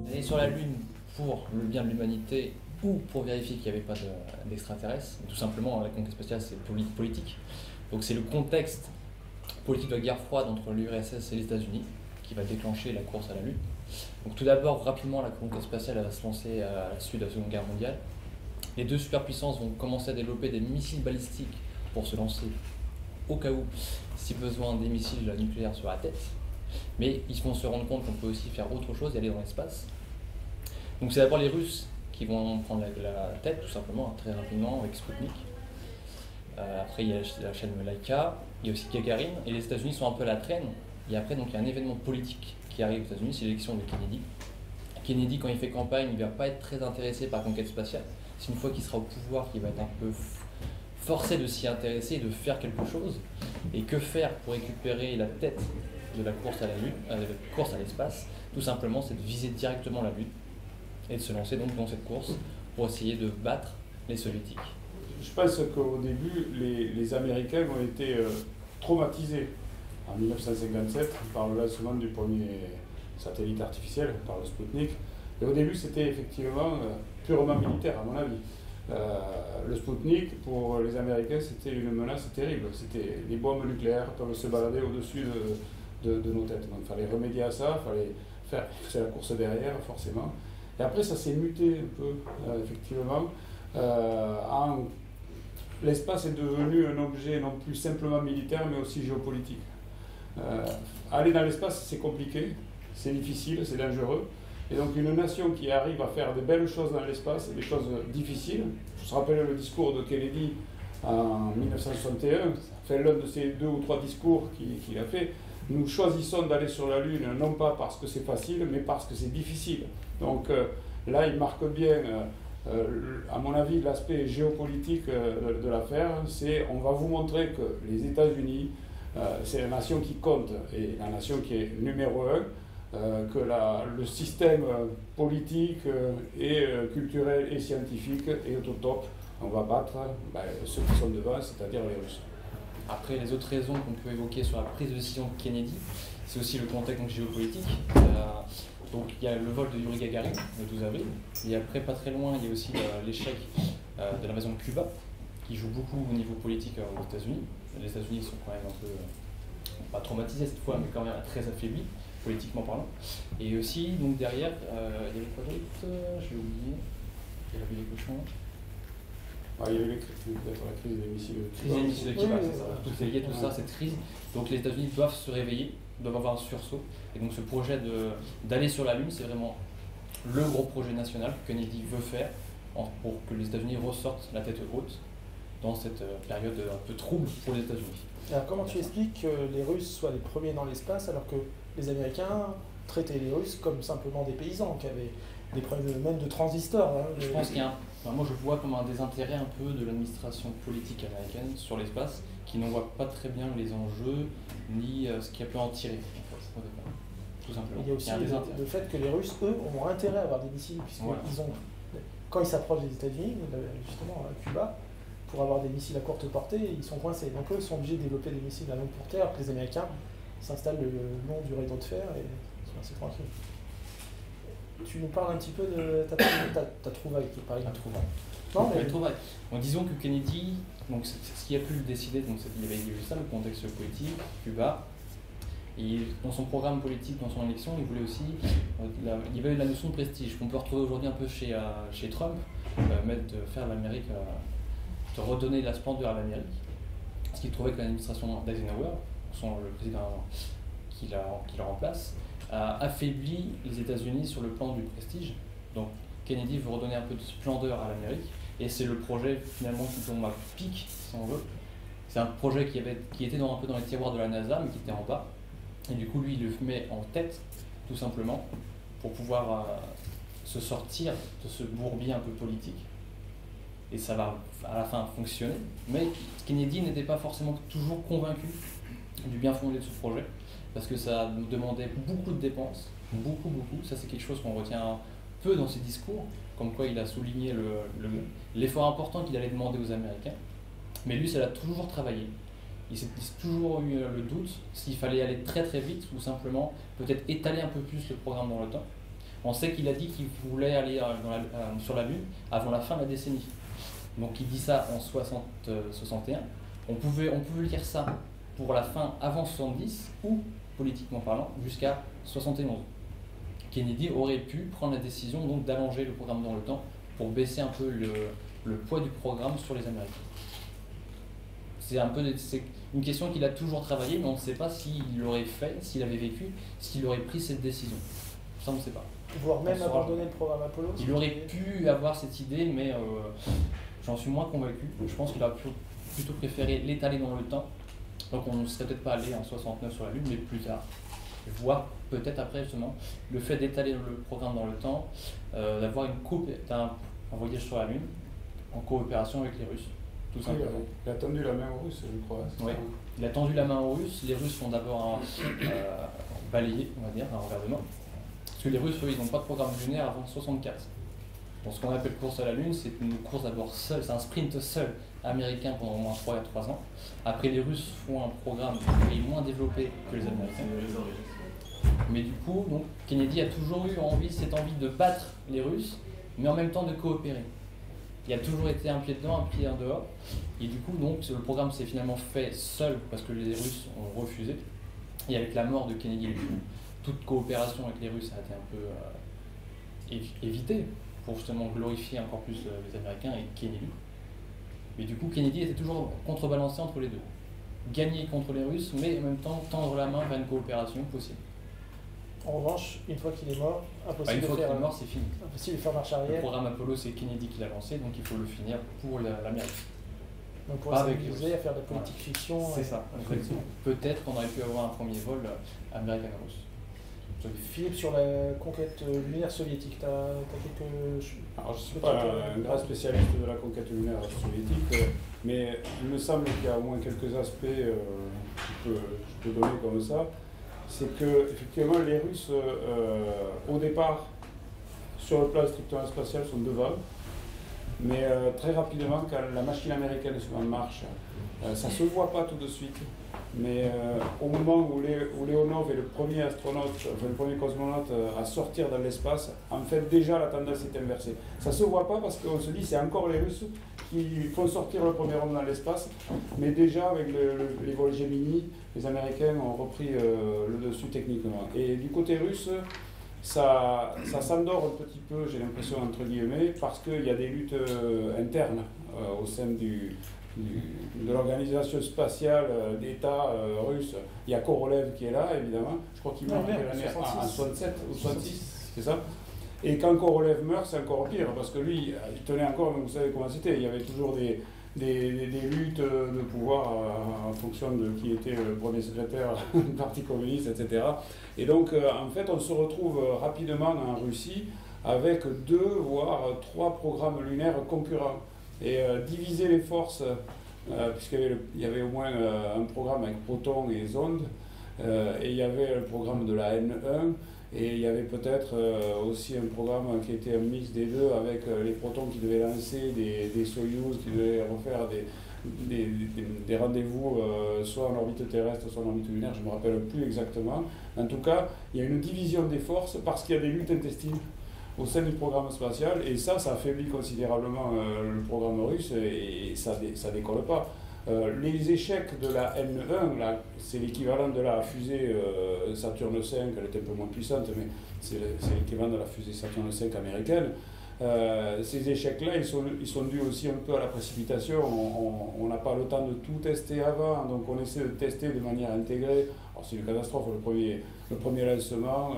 Aller sur la Lune pour le bien de l'humanité ou pour vérifier qu'il n'y avait pas d'extraterrestres, tout simplement la conquête spatiale c'est politique. Donc c'est le contexte politique de la guerre froide entre l'URSS et les États-Unis qui va déclencher la course à la Lune. Donc tout d'abord, rapidement, la conquête spatiale va se lancer à la suite de la Seconde Guerre mondiale. Les deux superpuissances vont commencer à développer des missiles balistiques pour se lancer au cas où, si besoin, des missiles nucléaires sur la tête. Mais ils vont se rendre compte qu'on peut aussi faire autre chose et aller dans l'espace. Donc c'est d'abord les Russes qui vont prendre la tête, tout simplement, très rapidement, avec Sputnik. Après, il y a la chaîne Laika, il y a aussi Gagarin, et les États-Unis sont un peu à la traîne. Et après, donc, il y a un événement politique qui arrive aux États-Unis, c'est l'élection de Kennedy. Kennedy, quand il fait campagne, il ne va pas être très intéressé par la conquête spatiale. C'est une fois qu'il sera au pouvoir qu'il va être un peu forcé de s'y intéresser et de faire quelque chose. Et que faire pour récupérer la tête de la course à la Lune, la course à l'espace? Tout simplement, c'est de viser directement la Lune et de se lancer donc dans cette course pour essayer de battre les Soviétiques. Je pense qu'au début, les Américains ont été traumatisés en 1957 par le lancement du premier satellite artificiel, par le Sputnik. Et au début, c'était effectivement purement militaire, à mon avis. Le Sputnik, pour les Américains, c'était une menace terrible. C'était des bombes nucléaires peuvent se balader au-dessus de nos têtes. Donc il fallait remédier à ça, il fallait faire la course derrière, forcément. Et après, ça s'est muté un peu, effectivement. L'espace est devenu un objet non plus simplement militaire, mais aussi géopolitique. Aller dans l'espace, c'est compliqué, c'est difficile, c'est dangereux. Et donc une nation qui arrive à faire de belles choses dans l'espace, des choses difficiles. Je me rappelle le discours de Kennedy en 1961, c'est l'un de ces 2 ou 3 discours qu'il a fait. Nous choisissons d'aller sur la Lune, non pas parce que c'est facile, mais parce que c'est difficile. Donc là, il marque bien, à mon avis, l'aspect géopolitique de l'affaire. C'est on va vous montrer que les États-Unis, c'est la nation qui compte et la nation qui est numéro 1. Que le système politique et culturel et scientifique est au top. On va battre ceux qui sont devant, c'est-à-dire les Russes. Après, les autres raisons qu'on peut évoquer sur la prise de décision de Kennedy, c'est aussi le contexte géopolitique. Donc il y a le vol de Yuri Gagarin le 12 avril, et après, pas très loin, il y a aussi l'échec de l'invasion de Cuba, qui joue beaucoup au niveau politique aux États-Unis. Les États-Unis sont quand même un peu, pas traumatisés cette fois, mais quand même très affaiblis, politiquement parlant. Et aussi, donc derrière, il y avait quoi d'autre? J'ai oublié. Il y avait les cochons. Il y avait peut-être la crise des missiles de Cuba. Crise des missiles de Cuba, c'est ça. Tout est lié, tout ça, cette crise. Donc les États-Unis doivent se réveiller, doivent avoir un sursaut. Et donc ce projet d'aller sur la Lune, c'est vraiment le gros projet national que Kennedy veut faire pour que les États-Unis ressortent la tête haute dans cette période un peu trouble pour les États-Unis. Alors comment tu expliques que les Russes soient les premiers dans l'espace alors que les Américains traitaient les Russes comme simplement des paysans qui avaient des problèmes même de transistors? Je pense qu'il y a moi je vois comme un désintérêt un peu de l'administration politique américaine sur l'espace qui n'en voit pas très bien les enjeux ni ce qu'il y a pu en tirer en fait, au départ. Tout simplement. Il y a aussi le fait que les Russes, eux, ont intérêt à avoir des missiles puisqu'ils ont, quand ils s'approchent des États-Unis, justement à Cuba, pour avoir des missiles à courte portée, ils sont coincés. Donc eux sont obligés de développer des missiles à longue portée, alors que les Américains s'installent le long du rideau de fer et sont assez tranquilles. Tu nous parles un petit peu de ta trouvaille qui paraît. La trouvaille. Non, mais... trouvaille. Donc, disons que Kennedy, donc, ce qui a pu le décider, donc, il y avait juste ça, le contexte politique, Cuba. Et dans son programme politique, dans son élection, il voulait aussi, il y avait la notion de prestige qu'on peut retrouver aujourd'hui un peu chez Trump, de faire l'Amérique, de redonner la splendeur à l'Amérique. Ce qu'il trouvait que l'administration d'Eisenhower, le président qui la remplace, a affaibli les États-Unis sur le plan du prestige. Donc Kennedy veut redonner un peu de splendeur à l'Amérique, et c'est le projet finalement qui tombe à pic, si on veut. C'est un projet qui était un peu dans les tiroirs de la NASA, mais qui était en bas. Et du coup, lui, il le met en tête, tout simplement, pour pouvoir se sortir de ce bourbier un peu politique. Et ça va à la fin fonctionner. Mais Kennedy n'était pas forcément toujours convaincu du bien fondé de ce projet, parce que ça nous demandait beaucoup de dépenses, beaucoup. Ça, c'est quelque chose qu'on retient peu dans ses discours, comme quoi il a souligné l'effort important qu'il allait demander aux Américains. Mais lui, ça l'a toujours travaillé. il s'est toujours eu le doute s'il fallait aller très très vite ou simplement peut-être étaler un peu plus le programme dans le temps. On sait qu'il a dit qu'il voulait aller sur la Lune avant la fin de la décennie. Donc il dit ça en 61. On pouvait lire ça pour la fin avant 70 ou, politiquement parlant, jusqu'à 71. Kennedy aurait pu prendre la décision donc d'allonger le programme dans le temps pour baisser un peu le poids du programme sur les Américains. C'est une question qu'il a toujours travaillé, mais on ne sait pas s'il l'aurait fait, s'il avait vécu, s'il aurait pris cette décision. Ça, on ne sait pas. Voire même abandonner le programme Apollo. Il aurait pu avoir cette idée, mais j'en suis moins convaincu. Je pense qu'il aurait plutôt préféré l'étaler dans le temps. Donc on ne serait peut-être pas allé en 69 sur la Lune, mais plus tard. Voire peut-être après, justement, le fait d'étaler le programme dans le temps, d'avoir un voyage sur la Lune en coopération avec les Russes. Tout simplement. Il a tendu la main aux Russes, je crois. Oui, il a tendu la main aux Russes. Les Russes sont d'abord balayés, on va dire, un revers de main. Parce que les Russes, eux, ils n'ont pas de programme lunaire avant 64. Donc, ce qu'on appelle course à la Lune, c'est une course d'abord seule, c'est un sprint seul américain pendant au moins 3 ans. Après, les Russes font un programme qui est moins développé que les Américains. Mais du coup, donc, Kennedy a toujours eu cette envie de battre les Russes, mais en même temps de coopérer. Il a toujours été un pied dedans, un pied en dehors. Et du coup, donc, le programme s'est finalement fait seul parce que les Russes ont refusé. Et avec la mort de Kennedy, toute coopération avec les Russes a été un peu évitée pour justement glorifier encore plus les Américains et Kennedy. Mais du coup, Kennedy était toujours contrebalancé entre les deux. Gagner contre les Russes, mais en même temps tendre la main vers une coopération possible. En revanche, une fois qu'il est mort, impossible une fois qu'il est mort, c'est fini. Impossible de faire marche arrière. Le programme Apollo, c'est Kennedy qui l'a lancé, donc il faut le finir pour l'Amérique. Donc pour s'amuser à faire de la politique fiction. C'est ça, exactement. Peut-être qu'on aurait pu avoir un premier vol américain-russe. Philippe, sur la conquête lunaire soviétique, tu as quelques... Alors, je ne suis pas un grand spécialiste de la conquête lunaire soviétique, mais il me semble qu'il y a au moins quelques aspects que je peux donner comme ça. C'est que, effectivement, les Russes, au départ, sur le plan strictement spatial, sont devant. Mais très rapidement, quand la machine américaine se met en marche, ça ne se voit pas tout de suite. Mais au moment où Leonov est le premier astronaute, enfin le premier cosmonaute à sortir dans l'espace, en fait déjà la tendance est inversée. Ça ne se voit pas parce qu'on se dit c'est encore les Russes qui font sortir le premier homme dans l'espace, mais déjà avec les vols Gemini, les Américains ont repris le dessus techniquement. Et du côté russe, ça s'endort un petit peu, j'ai l'impression, entre guillemets, parce qu'il y a des luttes internes au sein de l'organisation spatiale d'État russe. Il y a Korolev qui est là, évidemment. Je crois qu'il meurt en 67 ou 66, c'est ça. Et quand Korolev meurt, c'est encore pire, parce que lui, il tenait encore, vous savez comment c'était, il y avait toujours des luttes de pouvoir en fonction de qui était le premier secrétaire du Parti communiste, etc. Et donc, en fait, on se retrouve rapidement en Russie avec 2, voire 3 programmes lunaires concurrents. Et diviser les forces, puisqu'il y avait au moins un programme avec Proton et Zonde, et il y avait le programme de la N1, et il y avait peut-être aussi un programme qui était un mix des deux, avec les Protons qui devaient lancer des Soyouz, qui devaient refaire des rendez-vous soit en orbite terrestre, soit en orbite lunaire, je ne me rappelle plus exactement. En tout cas, il y a une division des forces parce qu'il y a des luttes intestines au sein du programme spatial, et ça affaiblit considérablement le programme russe, et ça décolle pas. Les échecs de la N1, c'est l'équivalent de la fusée Saturn V, elle était un peu moins puissante, mais c'est l'équivalent de la fusée Saturn V américaine. Ces échecs-là, ils sont dus aussi un peu à la précipitation. On n'a pas le temps de tout tester avant, donc on essaie de tester de manière intégrée. Alors c'est une catastrophe, le premier lancement.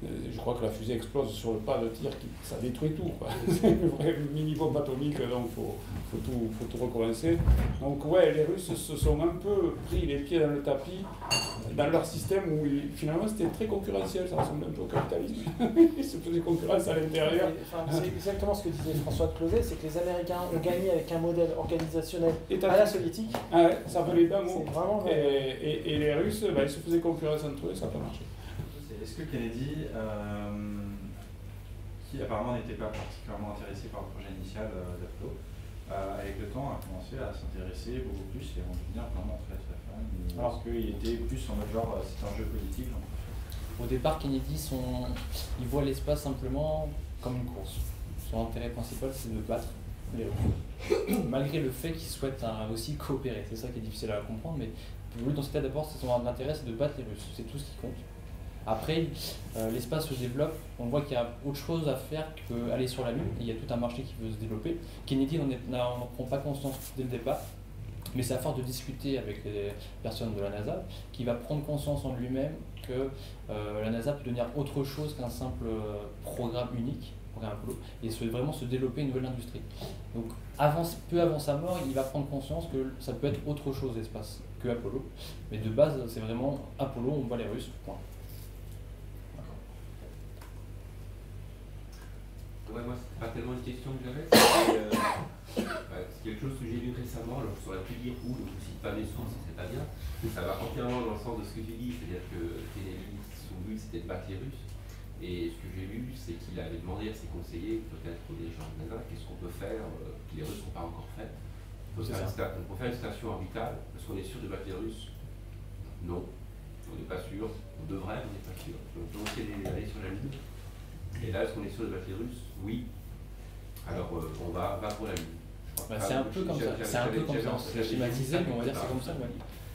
Je crois que la fusée explose sur le pas de tir, ça détruit tout. C'est une vraie mini-bombe atomique, donc il faut tout recommencer. Donc ouais, les Russes se sont un peu pris les pieds dans le tapis, dans leur système où finalement c'était très concurrentiel, ça ressemble un peu au capitalisme. Ils se faisaient concurrence à l'intérieur. C'est exactement ce que disait François de Closet, c'est que les Américains ont gagné avec un modèle organisationnel à la soviétique. Ah ouais, ça venait d'un mot. Vraiment et les Russes, ils se faisaient concurrence entre eux, ça n'a pas marché. Est-ce que Kennedy, qui apparemment n'était pas particulièrement intéressé par le projet initial d'Apollo, avec le temps, a commencé à s'intéresser beaucoup plus et vont devenir vraiment très très fans. Alors, Parce qu'il était plus en mode genre, c'est un jeu politique, j'en préfère. au départ, Kennedy, il voit l'espace simplement comme une course. Son intérêt principal, c'est de battre les Russes. Malgré le fait qu'il souhaite aussi coopérer. C'est ça qui est difficile à comprendre, mais pour lui, dans cet état d'abord, son intérêt, c'est de battre les Russes. C'est tout ce qui compte. Après, l'espace se développe, on voit qu'il y a autre chose à faire qu'aller sur la Lune, il y a tout un marché qui veut se développer. Kennedy n'en prend pas conscience dès le départ, mais c'est à force de discuter avec les personnes de la NASA qu'il va prendre conscience en lui-même que la NASA peut devenir autre chose qu'un simple programme unique, programme Apollo, et vraiment se développer une nouvelle industrie. Donc peu avant sa mort, il va prendre conscience que ça peut être autre chose l'espace que Apollo, mais de base c'est vraiment Apollo, on voit les Russes, point. Ouais, moi, c'est pas tellement une question que j'avais, c'est quelque chose que j'ai lu récemment, alors je ne saurais plus dire où, donc je ne cite pas mes sources, c'est pas bien, mais ça va entièrement dans le sens de ce que tu dis, c'est-à-dire que Kennedy, son but c'était de battre les Russes, et ce que j'ai lu, c'est qu'il avait demandé à ses conseillers, peut-être des gens de NASA, qu'est-ce qu'on peut faire que les Russes n'ont pas encore fait. On peut faire une station orbitale, est-ce qu'on est sûr de battre les Russes? Non, on n'est pas sûr, on devrait, on n'est pas sûr. Donc on essaie d'aller sur la Lune. Et là, est-ce qu'on est sûr de battre les Russes? Oui. Alors, on va pour la Lune. C'est un peu comme ça, c'est schématisé, mais on va dire c'est comme ça. Ouais.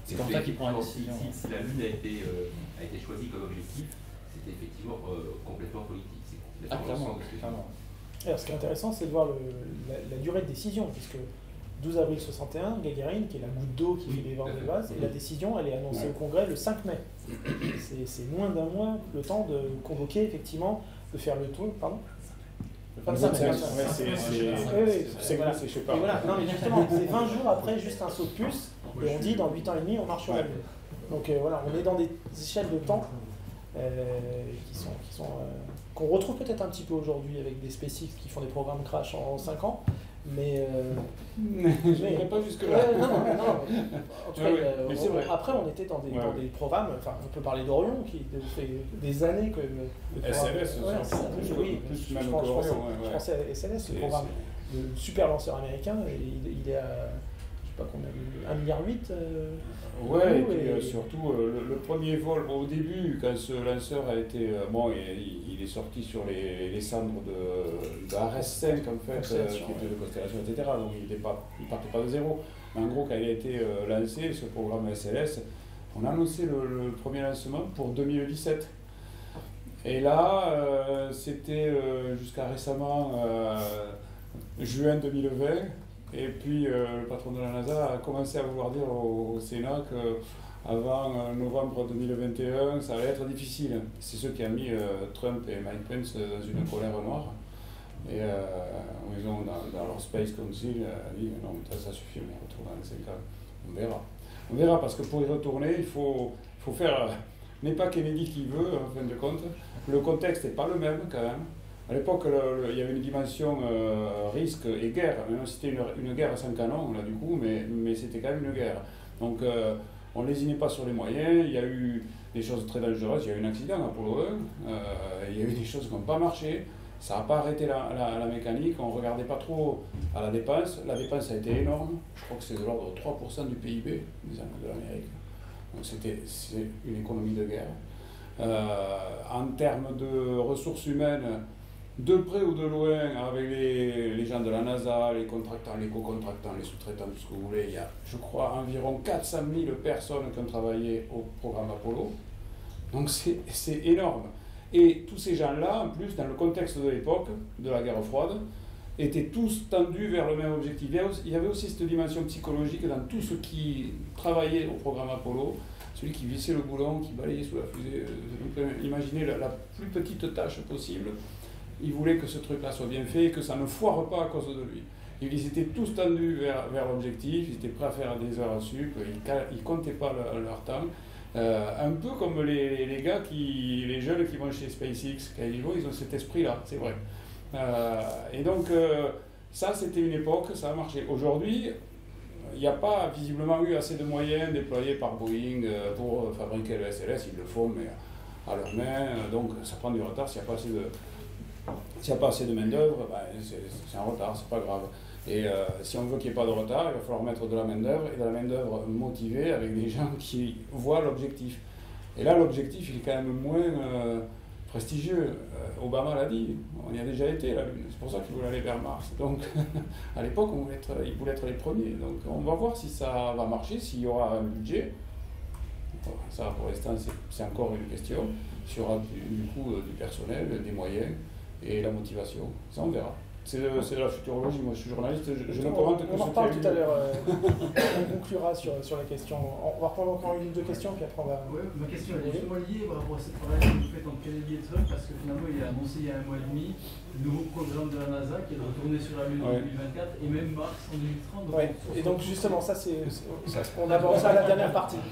C'est comme ça qu'il prend la décision. Si la Lune a été choisie comme objectif, c'était effectivement complètement politique. C'est complètement clairement. Alors, ce qui est intéressant, c'est de voir la durée de décision, puisque 12 avril 61, Gagarine, qui est la goutte d'eau qui fait les vols de base, et la décision, elle est annoncée au Congrès le 5 mai. C'est moins d'un mois le temps de convoquer, effectivement, de faire le tour, pardon. 25 mai. C'est je sais pas. Voilà, non mais justement, c'est 20 jours après juste un saut de puce, et on dit dans 8 ans et demi, on marche sur la Lune. Donc voilà, on est dans des échelles de temps qu'on retrouve peut-être un petit peu aujourd'hui avec des SpaceX qui font des programmes crash en 5 ans. Mais je n'irai pas jusque-là. Non. En tout cas, après, on était dans des programmes. Enfin, on peut parler d'Orion qui fait des années que. SLS, oui, je pensais à SLS, le programme, le super lanceur américain. Il est à, je sais pas combien, 1,8 milliard. Ouais, et puis surtout le premier vol, au début, quand ce lanceur a été. Il est sorti sur les cendres de RS5 en fait, qui était de Constellation, etc. Donc il partait pas de zéro. Mais en gros, quand il a été lancé, ce programme SLS, on a annoncé le premier lancement pour 2017. Et là, c'était jusqu'à récemment, juin 2020. Et puis le patron de la NASA a commencé à vouloir dire au Sénat qu'avant novembre 2021, ça allait être difficile. C'est ce qui a mis Trump et Mike Pence dans une colère noire. Et ils ont, dans leur Space Council, dit non, ça suffit, on retourne dans les 5 ans. On verra. On verra, parce que pour y retourner, il faut faire. N'est pas Kennedy qui veut, en fin de compte. Le contexte n'est pas le même quand même. À l'époque, il y avait une dimension risque et guerre. Maintenant, c'était une guerre sans canon, là, du coup, mais c'était quand même une guerre. Donc, on ne lésinait pas sur les moyens. Il y a eu des choses très dangereuses. Il y a eu un accident à Apollo 1. Il y a eu des choses qui n'ont pas marché. Ça n'a pas arrêté la mécanique. On ne regardait pas trop à la dépense. La dépense a été énorme. Je crois que c'est de l'ordre de 3% du PIB de l'Amérique. Donc, c'est une économie de guerre. En termes de ressources humaines, de près ou de loin, avec les gens de la NASA, les contractants, les co-contractants, les sous-traitants, tout ce que vous voulez, il y a, je crois, environ 400 000 personnes qui ont travaillé au programme Apollo. Donc c'est énorme. Et tous ces gens-là, en plus, dans le contexte de l'époque, de la guerre froide, étaient tous tendus vers le même objectif. Il y avait aussi cette dimension psychologique dans tout ce qui travaillait au programme Apollo. Celui qui vissait le boulon, qui balayait sous la fusée. Imaginez la plus petite tâche possible. Il voulait que ce truc-là soit bien fait et que ça ne foire pas à cause de lui. Ils étaient tous tendus vers l'objectif, ils étaient prêts à faire des heures à sup, ils ne comptaient pas leur temps. Un peu comme les gars, les jeunes qui vont chez SpaceX, quand ils vont, ils ont cet esprit-là, c'est vrai. Et donc, ça, c'était une époque, ça a marché. Aujourd'hui, il n'y a pas visiblement eu assez de moyens déployés par Boeing pour fabriquer le SLS, ils le font, mais à leur main, donc ça prend du retard s'il n'y a pas assez de main-d'œuvre, c'est un retard, c'est pas grave. Et si on veut qu'il n'y ait pas de retard, il va falloir mettre de la main-d'œuvre, et de la main-d'œuvre motivée avec des gens qui voient l'objectif. Et là, l'objectif, il est quand même moins prestigieux. Obama l'a dit, on y a déjà été, la Lune. C'est pour ça qu'il voulait aller vers Mars. Donc, à l'époque, il voulait être les premiers. Donc, on va voir si ça va marcher, s'il y aura un budget. Ça, pour l'instant, c'est encore une question. S'il y aura du coup du personnel, des moyens et la motivation. Ça, on verra. C'est de la futurologie. Moi, je suis journaliste, je ne commente que ce qui a eu lieu. On en reparle tout à l'heure. On conclura sur la question. On va reprendre encore une ou deux questions, puis après on va... Ouais, ma question est justement liée par rapport à ce travail que vous faites entre Kennedy et Trump, parce que finalement, il a annoncé il y a un mois et demi le nouveau programme de la NASA qui est de retourner sur la Lune en 2024 et même Mars en 2030. Donc et donc justement, ça c'est... On aborde ça à la dernière partie.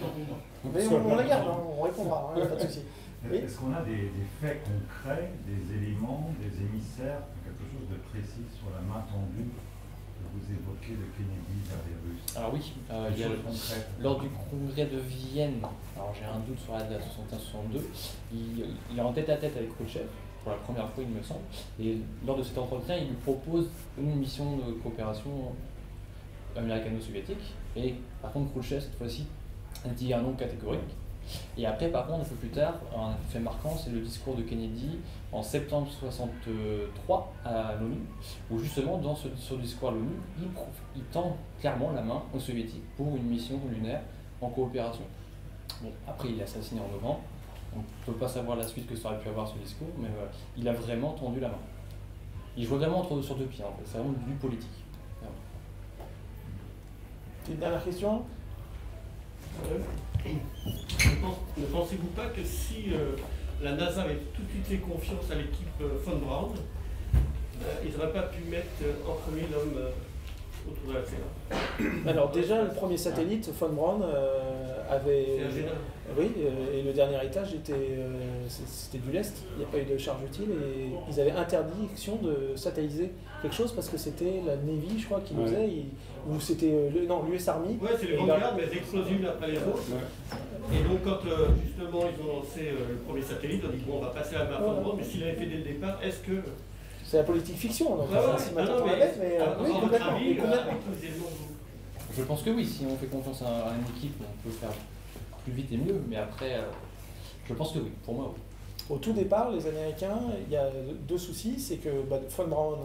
Mais on la garde, on répondra, pas de souci. Est-ce qu'on a des faits concrets, des éléments, des émissaires, quelque chose de précis sur la main tendue que vous évoquez de Kennedy vers les Russes? Alors oui, il y a lors du congrès de Vienne, alors j'ai un doute sur la date 61-62, il est en tête-à-tête avec Khrouchtchev, pour la première fois il me semble, et lors de cet entretien il lui propose une mission de coopération américano-soviétique, et par contre Khrouchtchev cette fois-ci dit un non catégorique. Et après, par contre, un peu plus tard, un fait marquant, c'est le discours de Kennedy en septembre 63 à l'ONU, où justement, dans ce discours à l'ONU, il tend clairement la main aux soviétiques pour une mission lunaire en coopération. Bon, après, il est assassiné en novembre, on ne peut pas savoir la suite que ça aurait pu avoir ce discours, mais voilà, il a vraiment tendu la main. Il joue vraiment sur deux pieds, en fait. C'est vraiment du politique. Une dernière question? Ne pensez-vous pas que si la NASA avait tout de suite fait confiance à l'équipe von Braun, ils n'auraient pas pu mettre en premier l'homme autour de la Terre? Alors déjà, le premier satellite, von Braun, avait... C'est ingénieur. Oui, et le dernier étage c'était du lest, il n'y a pas eu de charge utile, et ils avaient interdiction de satelliser quelque chose parce que c'était la Navy, je crois, qui le faisait, ou c'était l'US Army. Ouais, c'est les Vanguard, mais elles explosent une après les autres. Et donc quand justement ils ont lancé le premier satellite, on dit bon, on va passer à la von Braun, mais s'il avait fait dès le départ, est-ce que... C'est la politique fiction, donc c'est ma tête mais oui, complètement. Je pense que oui, si on fait confiance à une équipe, on peut faire plus vite et mieux, mais après, je pense que oui, pour moi oui. Au tout départ, les Américains, il y a deux soucis, c'est que von Braun,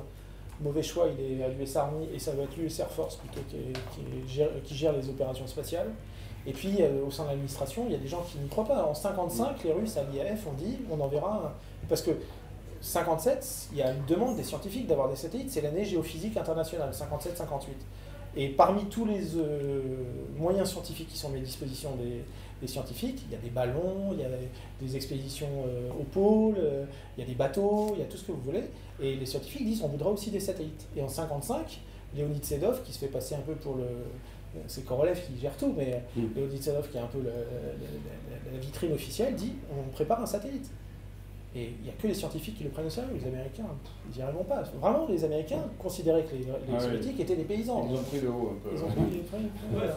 mauvais choix, il est à l'US Army, et ça va être l'US Air Force plutôt qui gère les opérations spatiales. Et puis, au sein de l'administration, il y a des gens qui n'y croient pas. En 1955, les Russes à l'IAF ont dit, on enverra... Parce que 57, il y a une demande des scientifiques d'avoir des satellites, c'est l'année géophysique internationale, 57-58. Et parmi tous les moyens scientifiques qui sont mis à disposition des scientifiques, il y a des ballons, il y a des expéditions au pôle, il y a des bateaux, il y a tout ce que vous voulez. Et les scientifiques disent on voudra aussi des satellites. Et en 55, Leonid Sedov, qui se fait passer un peu pour le... C'est Korolev qui gère tout, mais Leonid Sedov, qui est un peu la vitrine officielle, dit on prépare un satellite. Et il n'y a que les scientifiques qui le prennent au sérieux, les Américains, ils n'y arriveront pas. Vraiment, les Américains considéraient que les Soviétiques étaient des paysans. Ils ont pris de haut un peu. C'est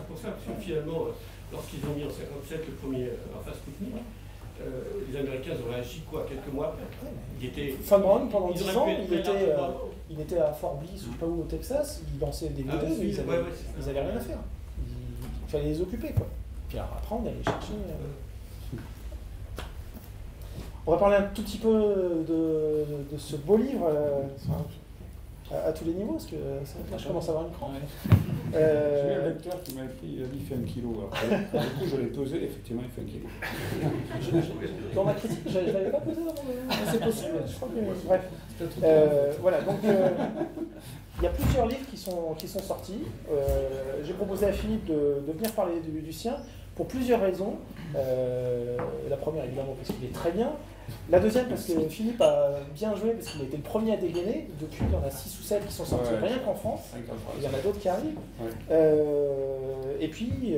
pour ça que finalement, lorsqu'ils ont mis en 57 le premier Sputnik, les Américains ont réagi quoi, quelques mois après. Von Braun, pendant 10 ans, il était à Fort Bliss, ou je ne sais pas où, au Texas, il dansait des vidéos, mais ils n'avaient rien à faire. Il fallait les occuper, quoi. Puis alors, après, on allait chercher... On va parler un tout petit peu de ce beau livre à tous les niveaux, parce que là je commence à avoir une crampe. J'ai eu un lecteur qui m'a écrit, il fait 1 kilo. Du coup, je l'ai pesé, effectivement, il fait 1 kilo. Dans ma critique, je ne l'avais pas pesé avant. C'est possible, je crois que... Bref. Voilà, donc il y a plusieurs livres qui sont sortis. J'ai proposé à Philippe de venir parler du sien pour plusieurs raisons. La première, évidemment, parce qu'il est très bien. La deuxième, parce que Philippe a bien joué, parce qu'il a été le premier à dégainer. Depuis, il y en a 6 ou 7 qui sont sortis, rien qu'en France. Il y en a d'autres qui arrivent. Et puis,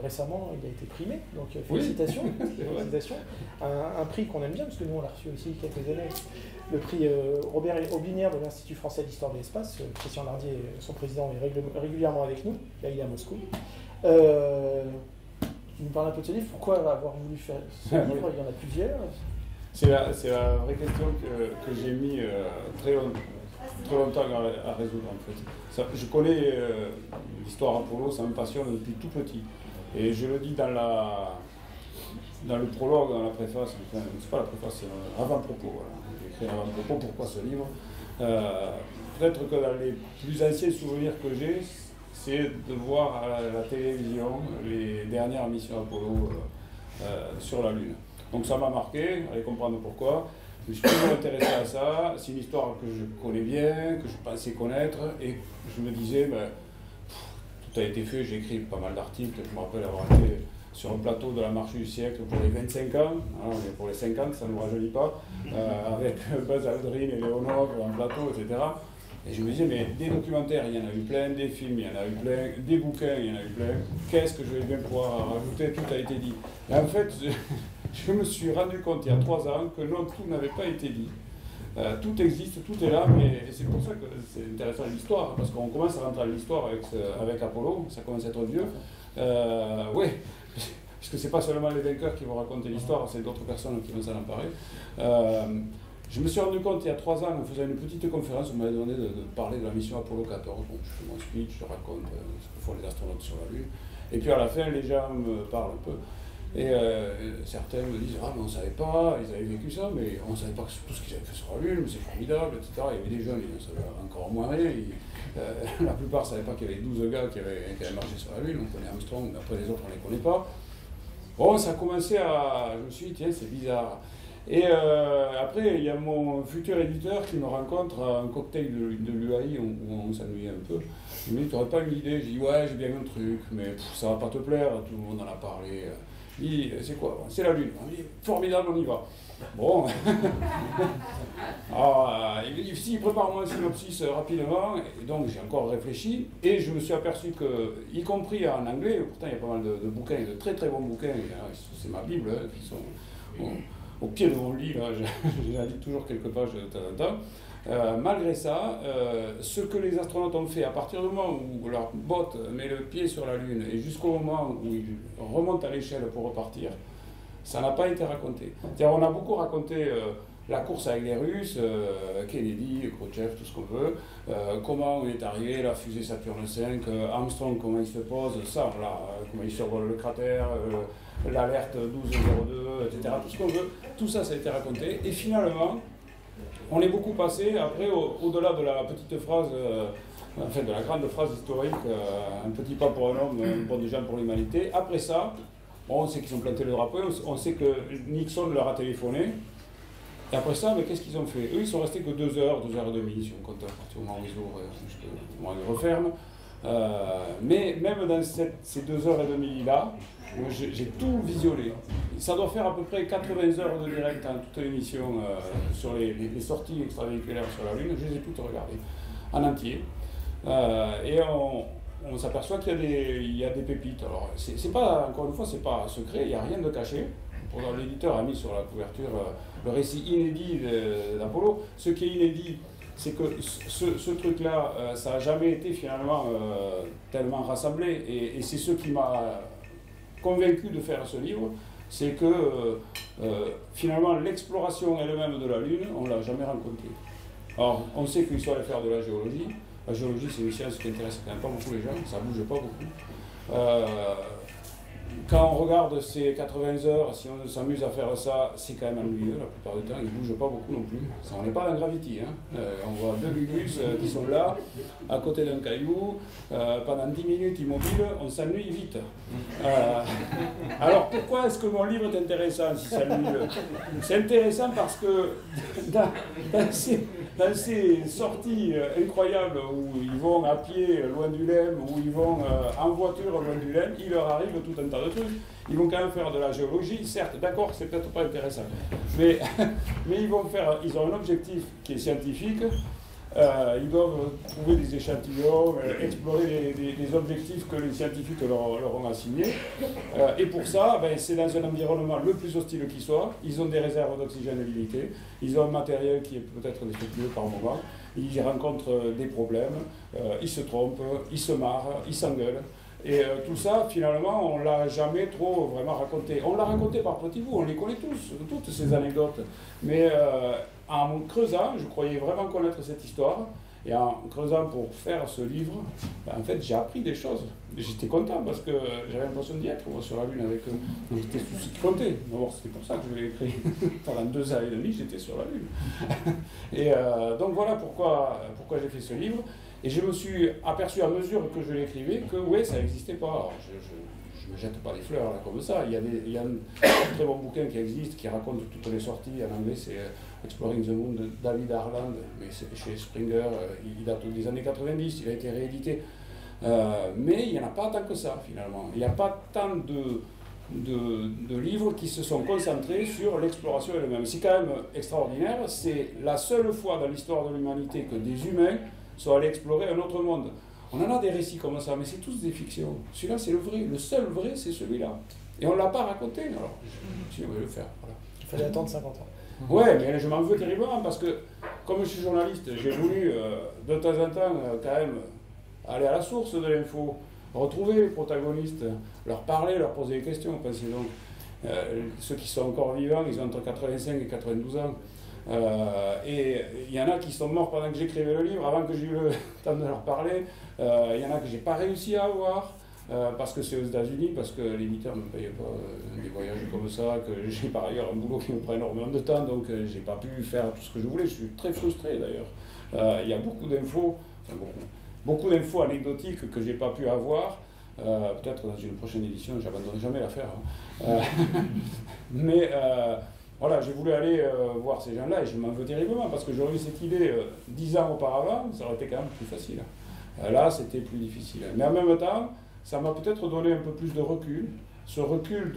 récemment, il a été primé. Donc, félicitations. Félicitations. Un prix qu'on aime bien, parce que nous, on l'a reçu aussi il y a quelques années. Le prix Robert Aubinière de l'Institut français d'histoire de l'espace. Christian Lardier, son président, est régulièrement avec nous. Là, il est à Moscou. Tu nous parles un peu de ce livre, pourquoi avoir voulu faire ce livre? Il y en a plusieurs. C'est la vraie question que j'ai mis très longtemps. trop longtemps à résoudre en fait. Ça, je connais l'histoire Apollo, ça me passionne depuis tout petit. Et je le dis dans le prologue, dans la préface, enfin, c'est pas la préface, c'est l'avant-propos. Voilà. J'ai écrit un avant-propos, pourquoi ce livre. Peut-être que dans les plus anciens souvenirs que j'ai, c'est de voir à la télévision les dernières missions Apollo sur la Lune. Donc ça m'a marqué, allez comprendre pourquoi. Je me suis toujours intéressé à ça, c'est une histoire que je connais bien, que je pensais connaître, et je me disais, ben, tout a été fait, j'ai écrit pas mal d'articles, je me rappelle avoir été sur un plateau de la marche du siècle pour les 25 ans, hein, on est pour les 50, ça ne nous rajeunit pas, avec Buzz Aldrin et Leonov en plateau, etc. Et je me disais, mais des documentaires, il y en a eu plein, des films, il y en a eu plein, des bouquins, il y en a eu plein, qu'est-ce que je vais bien pouvoir rajouter, tout a été dit. Et en fait, je me suis rendu compte il y a 3 ans que non, tout n'avait pas été dit. Tout existe, tout est là, mais c'est pour ça que c'est intéressant l'histoire, parce qu'on commence à rentrer dans l'histoire avec Apollo, ça commence à être vieux. Oui, puisque c'est pas seulement les vainqueurs qui vont raconter l'histoire, c'est d'autres personnes qui vont s'en emparer. Je me suis rendu compte il y a 3 ans, en faisant une petite conférence, on m'avait demandé de parler de la mission Apollo 14. Donc je fais mon speech, je raconte ce que font les astronautes sur la Lune. Et puis à la fin, les gens me parlent un peu. Et certains me disent, ah mais on ne savait pas, ils avaient vécu ça, mais on ne savait pas tout ce qu'ils avaient fait sur la Lune, mais c'est formidable, etc. Il y avait des jeunes, ils ne savaient encore moins rien. La plupart ne savaient pas qu'il y avait 12 gars qui avaient marché sur la Lune, on connaît Armstrong, mais après les autres on ne les connaît pas. Bon, ça a commencé à... Je me suis dit, tiens, c'est bizarre. Et après, il y a mon futur éditeur qui me rencontre à un cocktail de l'UAI où on s'ennuyait un peu. Il me dit, tu n'aurais pas une idée? Je dis, ouais, j'ai bien un truc, mais ça ne va pas te plaire, tout le monde en a parlé. Il dit, c'est quoi? C'est la Lune. On dit, formidable, on y va. Bon. Alors, il me dit, si, prépare-moi un synopsis rapidement. Et donc, j'ai encore réfléchi et je me suis aperçu que, y compris en anglais, pourtant il y a pas mal de bouquins, de très très bons bouquins, c'est ma Bible, hein, qui sont au pied de mon lit, là, j'en lis toujours quelques pages de temps en temps. Malgré ça, ce que les astronautes ont fait à partir du moment où leur botte met le pied sur la Lune et jusqu'au moment où ils remontent à l'échelle pour repartir, ça n'a pas été raconté. C'est-à-dire, on a beaucoup raconté la course avec les Russes, Kennedy, Khrouchtchev, tout ce qu'on veut, comment on est arrivé, la fusée Saturne V, Armstrong, comment il se pose, ça, là, comment il survole le cratère, l'alerte 1202, etc., tout ce qu'on veut, tout ça, ça a été raconté. Et finalement, on est beaucoup passé, après, au-delà de la petite phrase, enfin de la grande phrase historique, un petit pas pour un homme, un bon déjà pour l'humanité. Après ça, on sait qu'ils ont planté le drapeau, on sait que Nixon leur a téléphoné. Et après ça, mais qu'est-ce qu'ils ont fait? Eux, ils sont restés que 2 heures, 2 heures et demie, si on compte à partir du moment où ils ouvrent, jusqu'au moment où ils referment. Mais même dans ces 2 heures et demie là, j'ai tout visionné. Ça doit faire à peu près 80 heures de direct en toute l'émission sur les sorties extravéhiculaires sur la Lune. Je les ai toutes regardées en entier. Et on s'aperçoit qu'il y a des pépites. Alors, c'est pas, encore une fois, c'est pas secret, il n'y a rien de caché. L'éditeur a mis sur la couverture le récit inédit d'Apollo. Ce qui est inédit, c'est que ce truc-là, ça n'a jamais été finalement tellement rassemblé. Et c'est ce qui m'a convaincu de faire ce livre, c'est que finalement l'exploration elle-même de la Lune, on ne l'a jamais rencontrée. Alors, on sait qu'il faut aller faire de la géologie. La géologie, c'est une science qui intéresse quand même pas beaucoup les gens, ça ne bouge pas beaucoup. Quand on regarde ces 80 heures, si on s'amuse à faire ça, c'est quand même ennuyeux la plupart du temps, ils ne bougent pas beaucoup non plus. Ça, on n'est pas dans Gravity, hein. On voit 2 gugus qui sont là, à côté d'un caillou, pendant 10 minutes immobiles, on s'ennuie vite. Alors pourquoi est-ce que mon livre est intéressant si c'est ennuyeux? C'est intéressant parce que dans ces sorties incroyables où ils vont à pied loin du LEM, où ils vont en voiture loin du LEM, il leur arrive tout un tas de trucs. Ils vont quand même faire de la géologie, certes, d'accord, c'est peut-être pas intéressant, mais ils ont un objectif qui est scientifique. Ils doivent trouver des échantillons, explorer les objectifs que les scientifiques leur ont assignés. Et pour ça, c'est dans un environnement le plus hostile qui soit. Ils ont des réserves d'oxygène limitées. Ils ont un matériel qui est peut-être défectueux par moment. Ils rencontrent des problèmes. Ils se trompent, ils se marrent, ils s'engueulent. Et tout ça, finalement, on ne l'a jamais trop vraiment raconté. On l'a raconté par petits bouts, on les connaît tous, toutes ces anecdotes. Mais en creusant, je croyais vraiment connaître cette histoire. Et en creusant pour faire ce livre, en fait, j'ai appris des choses. J'étais content parce que j'avais l'impression d'y être sur la Lune avec eux. Donc c'était tout ce qui comptait. D'abord, c'était pour ça que je l'ai écrit. Pendant 2 ans et demi, j'étais sur la Lune. Et donc voilà pourquoi j'ai fait ce livre. Et je me suis aperçu à mesure que je l'écrivais que oui, ça n'existait pas. Alors, je ne me jette pas des fleurs là, comme ça. Il y a un très bon bouquin qui existe, qui raconte toutes les sorties. En anglais, c'est Exploring the Moon de David Harland, mais c'est chez Springer. Il date des années 90, il a été réédité. Mais il n'y en a pas tant que ça, finalement. Il n'y a pas tant de livres qui se sont concentrés sur l'exploration elle-même. C'est quand même extraordinaire. C'est la seule fois dans l'histoire de l'humanité que des humains sont allés explorer un autre monde. On en a des récits comme ça, mais c'est tous des fictions. Celui-là, c'est le vrai. Le seul vrai, c'est celui-là. Et on ne l'a pas raconté. Alors, je vais le faire. Voilà. Il fallait attendre 50 ans. Ouais, mais je m'en veux terriblement parce que, comme je suis journaliste, j'ai voulu de temps en temps quand même aller à la source de l'info, retrouver les protagonistes, leur parler, leur poser des questions. Pensez donc, ceux qui sont encore vivants, ils ont entre 85 et 92 ans. Et il y en a qui sont morts pendant que j'écrivais le livre, avant que j'ai eu le temps de leur parler. Il y en a que j'ai pas réussi à avoir, parce que c'est aux États-Unis, parce que l'éditeur ne me payait pas des voyages comme ça, que j'ai par ailleurs un boulot qui me prend énormément de temps, donc j'ai pas pu faire tout ce que je voulais. Je suis très frustré d'ailleurs. Il y a beaucoup d'infos, enfin beaucoup d'infos anecdotiques que j'ai pas pu avoir. Peut-être dans une prochaine édition, j'abandonnerai jamais l'affaire. Mais voilà, j'ai voulu aller voir ces gens-là et je m'en veux terriblement parce que j'aurais eu cette idée 10 ans auparavant, ça aurait été quand même plus facile. Là, c'était plus difficile. Mais en même temps, ça m'a peut-être donné un peu plus de recul. Ce recul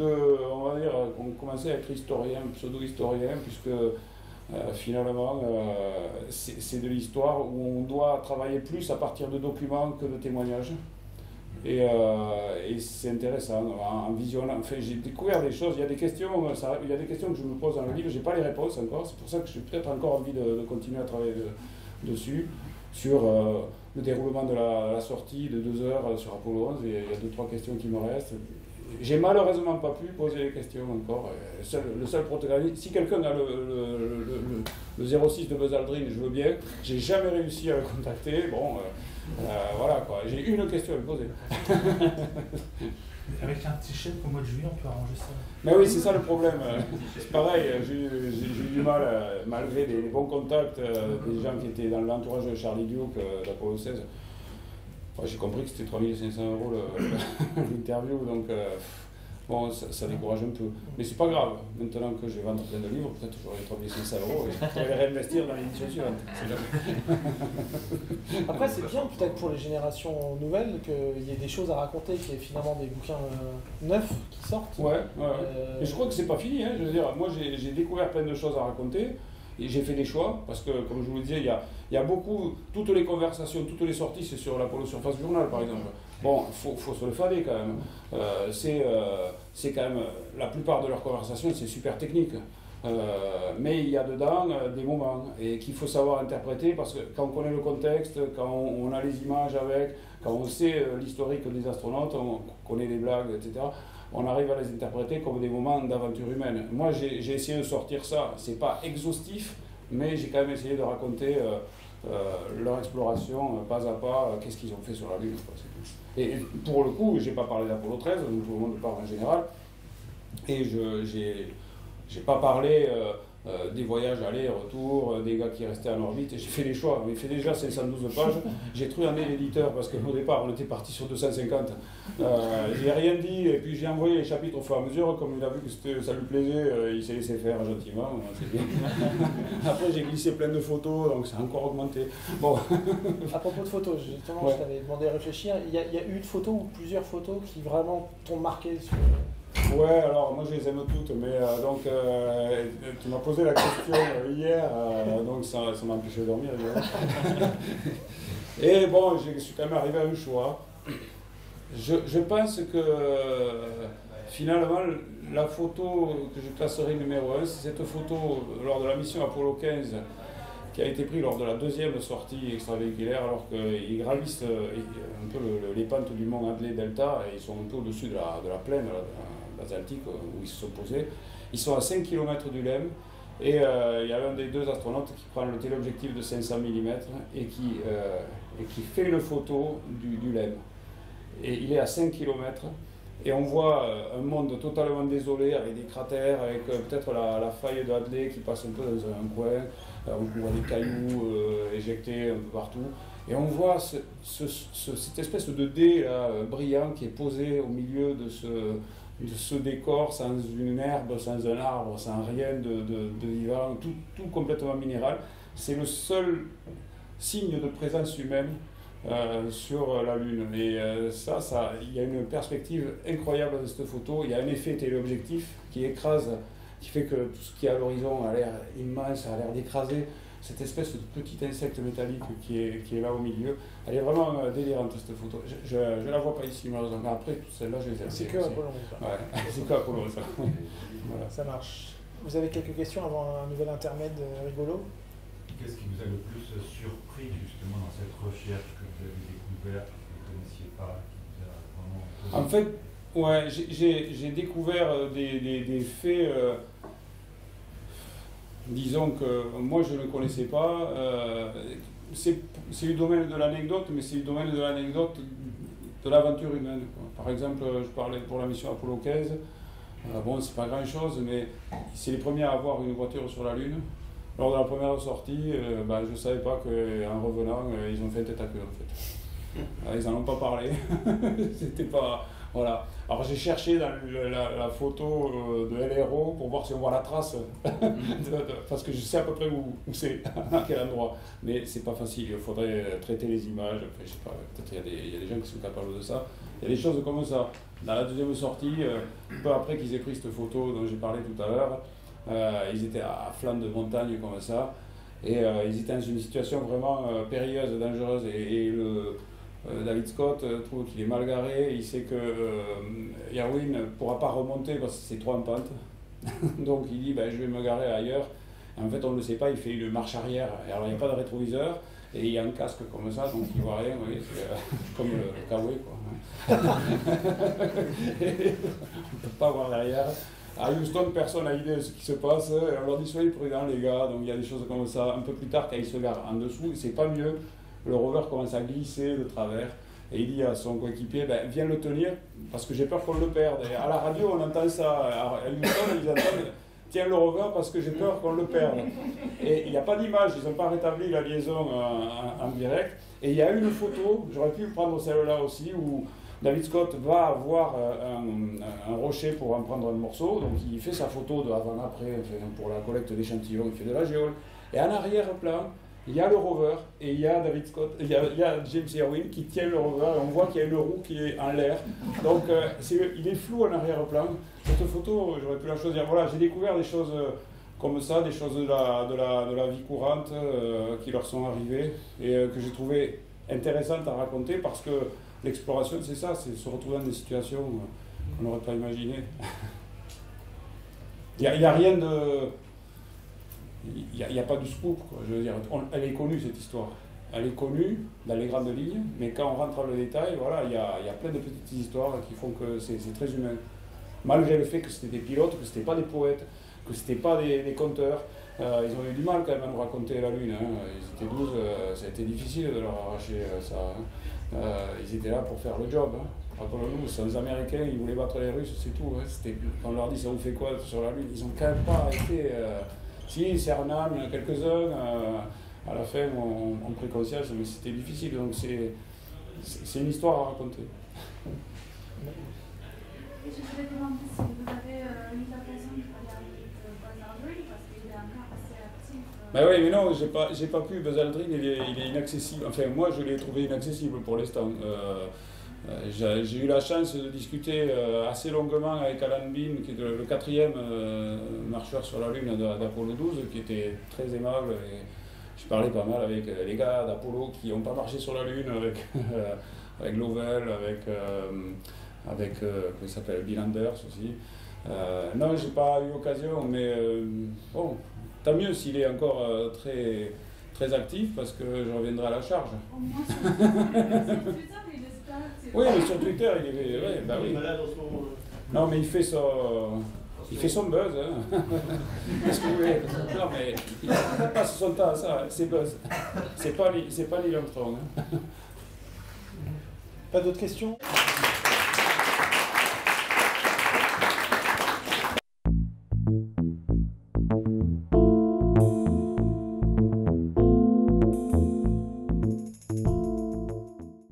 on va dire, qu'on commençait à être historien, pseudo-historien, puisque finalement, c'est de l'histoire où on doit travailler plus à partir de documents que de témoignages. Et c'est intéressant, en visionnant, enfin, j'ai découvert des choses, il y a des questions que je me pose dans le livre, je n'ai pas les réponses encore, c'est pour ça que j'ai peut-être encore envie de continuer à travailler dessus, sur le déroulement de la sortie de 2 heures sur Apollo 11, et il y a 2-3 questions qui me restent. J'ai malheureusement pas pu poser les questions encore. Le seul protagoniste, si quelqu'un a le 06 de Buzz Aldrin, je veux bien. J'ai jamais réussi à le contacter. Bon, voilà quoi. J'ai une question à lui poser. Avec un petit chèque au mois de juillet, on peut arranger ça. Mais oui, c'est ça le problème. C'est pareil, j'ai eu du mal, malgré des bons contacts, des gens qui étaient dans l'entourage de Charlie Duke d'Apollo 16. J'ai compris que c'était 3 500 € l'interview, donc bon, ça décourage un peu. Mais c'est pas grave, maintenant que je vais vendre plein de livres, peut-être que j'aurai 3 500 € et je pourrai les réinvestir dans l'édition suivante. Après, c'est bien peut-être pour les générations nouvelles qu'il y ait des choses à raconter, qu'il y ait finalement des bouquins neufs qui sortent. Ouais. Et je crois que c'est pas fini, hein. Je veux dire, moi j'ai découvert plein de choses à raconter. Et j'ai fait des choix, parce que, comme je vous le disais, il y a beaucoup, toutes les conversations, toutes les sorties, c'est sur l'Apollo Surface Journal, par exemple. Bon, il faut se le fader, quand même. C'est quand même, la plupart de leurs conversations, c'est super technique. Mais il y a dedans des moments, et qu'il faut savoir interpréter, parce que quand on connaît le contexte, quand on a les images avec, quand on sait l'historique des astronautes, on connaît les blagues, etc., on arrive à les interpréter comme des moments d'aventure humaine. Moi, j'ai essayé de sortir ça. C'est pas exhaustif, mais j'ai quand même essayé de raconter leur exploration pas à pas, qu'est-ce qu'ils ont fait sur la Lune. Et pour le coup, j'ai pas parlé d'Apollo 13, donc tout le monde parle en général. Et j'ai pas parlé des voyages aller-retour, des gars qui restaient en orbite. J'ai fait des choix. J'ai fait déjà 512 pages. J'ai truandé l'éditeur parce qu'au départ, on était parti sur 250. J'ai rien dit et puis j'ai envoyé les chapitres au fur et à mesure. Comme il a vu que ça lui plaisait, il s'est laissé faire gentiment. C'est bien. Après, j'ai glissé plein de photos, donc ça a encore augmenté. Bon. À propos de photos, justement, je t'avais demandé de réfléchir. Il y a eu une photo ou plusieurs photos qui vraiment t'ont marqué sur... Ouais, alors moi je les aime toutes, mais donc tu m'as posé la question hier, donc ça m'a empêché de dormir. Et bon, je suis quand même arrivé à un choix. Je pense que finalement la photo que je classerai numéro 1, c'est cette photo lors de la mission Apollo 15 qui a été prise lors de la 2e sortie extravéhiculaire, alors qu'ils gravissent un peu les pentes du mont Hadley Delta, et ils sont un peu au-dessus de la plaine l'Atlantique où ils se sont posés. Ils sont à 5 km du LEM Et il y a l'un des deux astronautes qui prend le téléobjectif de 500 mm et qui fait une photo du LEM. Et il est à 5 km. Et on voit un monde totalement désolé, avec des cratères, avec peut-être la faille de Hadley qui passe un peu dans un coin. On voit des cailloux éjectés un peu partout. Et on voit cette espèce de dé là, brillant qui est posé au milieu de ce décor, sans une herbe, sans un arbre, sans rien de vivant, tout complètement minéral. C'est le seul signe de présence humaine sur la Lune. Et il y a une perspective incroyable de cette photo. Il y a un effet téléobjectif qui écrase, qui fait que tout ce qui est à l'horizon a l'air immense, a l'air d'écraser cette espèce de petit insecte métallique qui est là au milieu. Elle est vraiment délirante cette photo. Je ne la vois pas ici malheureusement. Mais après, celle-là, je les ai. C'est que Apollon. Ouais, c'est que Apollon, ça. Voilà. Ça marche. Vous avez quelques questions avant un nouvel intermède rigolo? Qu'est-ce qui vous a le plus surpris justement dans cette recherche que vous avez découverte, que vous ne connaissiez pas, qui vous a vraiment... En fait, ouais, j'ai découvert des faits, disons que moi je ne connaissais pas. C'est le domaine de l'anecdote, mais c'est le domaine de l'anecdote de l'aventure humaine, quoi. Par exemple, je parlais pour la mission Apollo 15. Bon, c'est pas grand-chose, mais c'est les premiers à avoir une voiture sur la Lune. Lors de la première sortie, je ne savais pas qu'en revenant, ils ont fait tête à queue en fait. Ils n'en ont pas parlé. C'était pas. Voilà. Alors j'ai cherché dans la photo de LRO pour voir si on voit la trace, parce que je sais à peu près où c'est, à quel endroit. Mais c'est pas facile, il faudrait traiter les images. Après, je sais pas, peut-être il y a des gens qui sont capables de ça. Il y a des choses comme ça. Dans la deuxième sortie, peu après qu'ils aient pris cette photo dont j'ai parlé tout à l'heure, ils étaient à flanc de montagne comme ça, et ils étaient dans une situation vraiment périlleuse, dangereuse, et David Scott trouve qu'il est mal garé, il sait que Irwin ne pourra pas remonter parce que c'est trop en pente, donc il dit je vais me garer ailleurs, et en fait on ne le sait pas, il fait une marche arrière, et alors il n'y a pas de rétroviseur, et il y a un casque comme ça, donc il ne voit rien, vous voyez, c'est comme le Kawaii quoi. On ne peut pas voir derrière. À Houston, personne n'a idée de ce qui se passe. On leur dit soyez prudents les gars, donc il y a des choses comme ça. Un peu plus tard, quand ils se garent en dessous, c'est pas mieux. Le rover commence à glisser de travers et il dit à son coéquipier viens le tenir parce que j'ai peur qu'on le perde. Et à la radio, on entend ça. À Houston, ils entendent tiens le rover parce que j'ai peur qu'on le perde. Et il n'y a pas d'image, ils n'ont pas rétabli la liaison en direct. Et il y a une photo, j'aurais pu prendre celle-là aussi, où David Scott va avoir un rocher pour en prendre un morceau, donc il fait sa photo de avant-après pour la collecte d'échantillons, il fait de la géole. Et en arrière-plan, il y a le rover et il y a David Scott, il y a James Irwin qui tient le rover et on voit qu'il y a une roue qui est en l'air. Donc il est flou en arrière-plan. Cette photo, j'aurais pu la choisir. Voilà, j'ai découvert des choses comme ça, des choses de la vie courante qui leur sont arrivées et que j'ai trouvé intéressantes à raconter parce que l'exploration, c'est ça, c'est se retrouver dans des situations qu'on n'aurait pas imaginées. Il n'y a rien de... Il n'y a pas du scoop, quoi. Je veux dire, elle est connue cette histoire. Elle est connue dans les grandes lignes, mais quand on rentre dans le détail, voilà, il y a plein de petites histoires qui font que c'est très humain. Malgré le fait que c'était des pilotes, que c'était pas des poètes, que c'était pas des conteurs. Ils ont eu du mal quand même à nous raconter la Lune. Hein. Ils étaient 12, ça a été difficile de leur arracher ça. Hein. Ils étaient là pour faire le job. Hein. Rappelons-nous, c'est les Américains, ils voulaient battre les Russes, c'est tout. Hein. Quand on leur dit ça vous fait quoi sur la Lune, ils n'ont quand même pas arrêté. Si, Cernan, quelques-uns, à la fin ont pris conscience, mais c'était difficile. Donc c'est une histoire à raconter. Et je voulais demander si vous avez eu l'occasion de parler avec Buzz Aldrin, parce qu'il est encore assez actif. Ben oui, mais non, j'ai pas pu. Buzz Aldrin, il est inaccessible. Enfin, moi, je l'ai trouvé inaccessible pour l'instant. J'ai eu la chance de discuter assez longuement avec Alan Bean, qui est le 4e marcheur sur la Lune d'Apollo 12, qui était très aimable. Et je parlais pas mal avec les gars d'Apollo qui n'ont pas marché sur la Lune, avec Lovell, avec comment il s'appelle, Bill Anders aussi. Non, j'ai pas eu l'occasion, mais bon, tant mieux s'il est encore très actif, parce que je reviendrai à la charge. Au moins sur Twitter, il est stable. Oui, mais sur Twitter, il est... Ouais, bah oui. Malade en ce moment. Non, mais il fait ça... Il fait son buzz. Hein. Qu'est-ce que vous voulez? Non, mais il passe son temps à ça, c'est buzz. C'est pas Neil Armstrong. Hein. Pas d'autres questions?